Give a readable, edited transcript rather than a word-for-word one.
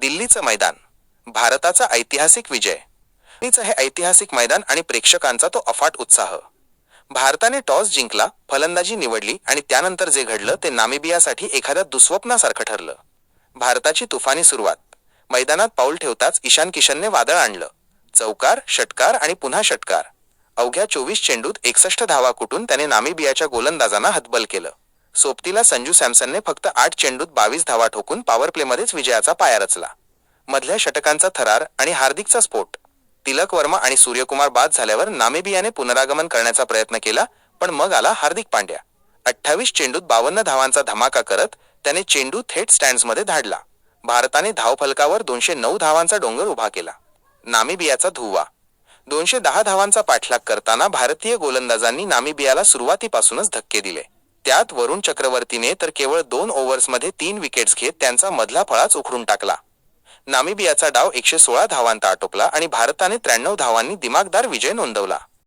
दिल्लीचं मैदान, भारताचा ऐतिहासिक विजय. दिल्लीचं हे ऐतिहासिक मैदान आणि प्रेक्षकांचा तो अफाट उत्साह. भारताने टॉस जिंकला, फलंदाजी निवडली आणि त्यानंतर जे घडलं ते नामिबियासाठी एखाद्या दुःस्वप्नासारखं ठरलं. भारताची तुफानी सुरुवात. मैदानात पाऊल ठेवताच ईशान किशनने वादळ आणलं. चौकार, षटकार आणि पुन्हा षटकार. अवघ्या 24 चेंडूत 61 धावा कुटून त्याने नामिबियाच्या गोलंदाजांना हतबल केलं. सोबतीला संजू सॅमसनने फक्त 8 चेंडूत 22 धावा ठोकून पॉवर प्लेमध्येच विजयाचा पाया रचला. मधल्या षटकांचा थरार आणि हार्दिकचा स्फोट. तिलक वर्मा आणि सूर्यकुमार बाद झाल्यावर नामिबियाने पुनरागमन करण्याचा प्रयत्न केला, पण मग आला हार्दिक पांड्या. 28 चेंडूत 52 धावांचा धमाका करत त्याने चेंडू थेट स्टँड्समध्ये धाडला. भारताने धावफलकावर 209 धावांचा डोंगर उभा केला. नामिबियाचा धुव्वा. 210 धावांचा पाठलाग करताना भारतीय गोलंदाजांनी नामिबियाला सुरुवातीपासूनच धक्के दिले. त्यात वरुण चक्रवर्तीने तर केवळ 2 ओव्हर्समध्ये 3 विकेट्स घेत त्यांचा मधला फळाच उखडून टाकला. नामिबियाचा डाव 116 धावांत आटोपला आणि भारताने 93 धावांनी दिमागदार विजय नोंदवला.